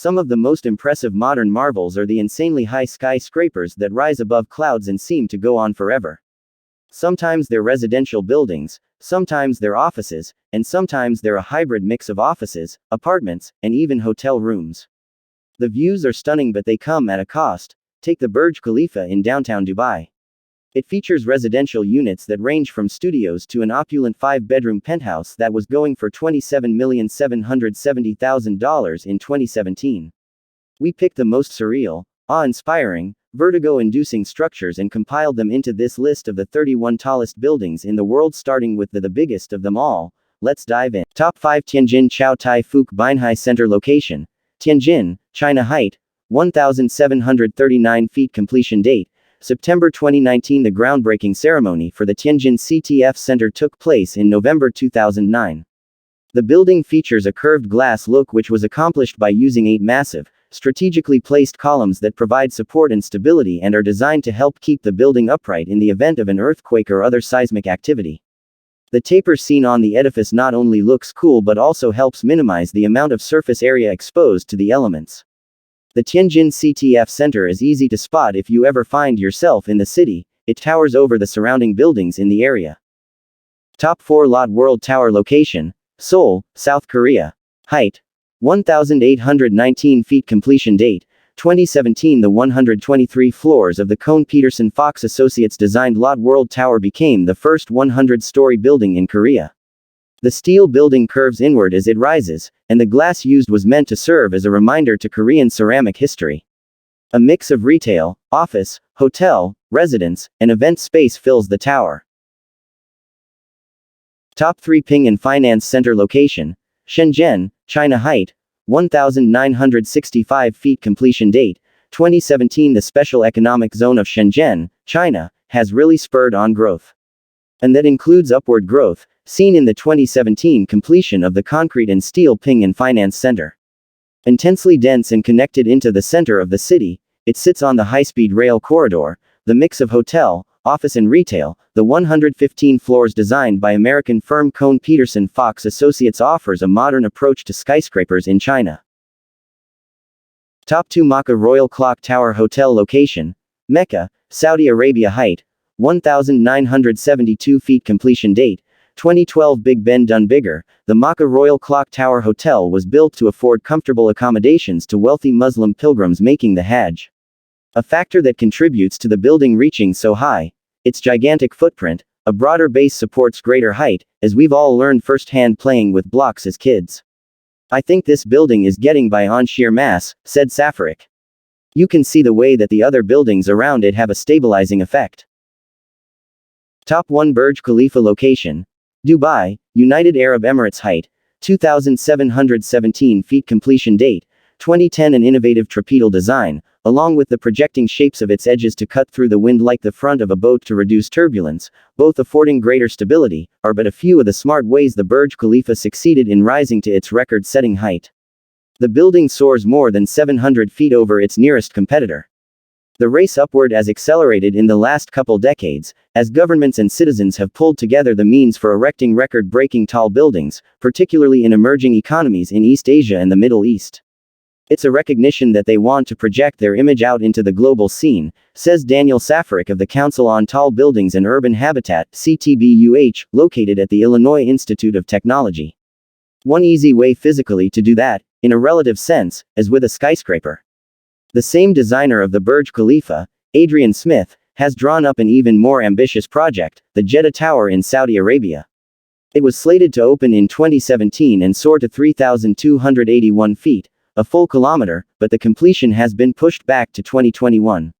Some of the most impressive modern marvels are the insanely high skyscrapers that rise above clouds and seem to go on forever. Sometimes they're residential buildings, sometimes they're offices, and sometimes they're a hybrid mix of offices, apartments, and even hotel rooms. The views are stunning, but they come at a cost. Take the Burj Khalifa in downtown Dubai. It features residential units that range from studios to an opulent 5-bedroom penthouse that was going for $27,770,000 in 2017. We picked the most surreal, awe-inspiring, vertigo-inducing structures and compiled them into this list of the 31 tallest buildings in the world, starting with the biggest of them all. Let's dive in. Top 5. Tianjin Chow Tai Fook Binhai Center Location. Tianjin, China. Height, 1,739 feet. Completion date, September 2019. The groundbreaking ceremony for the Tianjin CTF Center took place in November 2009. The building features a curved glass look, which was accomplished by using 8 massive, strategically placed columns that provide support and stability and are designed to help keep the building upright in the event of an earthquake or other seismic activity. The taper seen on the edifice not only looks cool but also helps minimize the amount of surface area exposed to the elements. The Tianjin CTF Center is easy to spot if you ever find yourself in the city. It towers over the surrounding buildings in the area. Top 4. Lot World Tower Location. Seoul, South Korea. Height, 1,819 feet. Completion date, 2017. The 123 floors of the Kohn Pedersen Fox Associates designed Lot World Tower became the first 100-story building in Korea. The steel building curves inward as it rises, and the glass used was meant to serve as a reminder to Korean ceramic history. A mix of retail, office, hotel, residence, and event space fills the tower. Top 3. Ping An Finance Center Location. Shenzhen, China. Height, 1,965 feet. Completion date, 2017. The special economic zone of Shenzhen, China, has really spurred on growth. And that includes upward growth, seen in the 2017 completion of the concrete and steel Ping An Finance Center. Intensely dense and connected into the center of the city, it sits on the high-speed rail corridor, the mix of hotel, office and retail. The 115 floors designed by American firm Kohn Pedersen Fox Associates offers a modern approach to skyscrapers in China. Top 2. Mecca Royal Clock Tower Hotel Location. Mecca, Saudi Arabia. Height, 1,972 feet. Completion date, 2012. Big Ben done bigger. The Mecca Royal Clock Tower Hotel was built to afford comfortable accommodations to wealthy Muslim pilgrims making the Hajj. A factor that contributes to the building reaching so high. Its gigantic footprint, a broader base supports greater height, as we've all learned firsthand playing with blocks as kids. I think this building is getting by on sheer mass, said Safarik. You can see the way that the other buildings around it have a stabilizing effect. Top 1. Burj Khalifa Location. Dubai, United Arab Emirates. Height, 2,717 feet. Completion date, 2010. An innovative trapedal design, along with the projecting shapes of its edges to cut through the wind like the front of a boat to reduce turbulence, both affording greater stability, are but a few of the smart ways the Burj Khalifa succeeded in rising to its record-setting height. The building soars more than 700 feet over its nearest competitor. The race upward has accelerated in the last couple decades, as governments and citizens have pulled together the means for erecting record-breaking tall buildings, particularly in emerging economies in East Asia and the Middle East. It's a recognition that they want to project their image out into the global scene, says Daniel Safarik of the Council on Tall Buildings and Urban Habitat, CTBUH, located at the Illinois Institute of Technology. One easy way physically to do that, in a relative sense, is with a skyscraper. The same designer of the Burj Khalifa, Adrian Smith, has drawn up an even more ambitious project, the Jeddah Tower in Saudi Arabia. It was slated to open in 2017 and soar to 3,281 feet, a full kilometer, but the completion has been pushed back to 2021.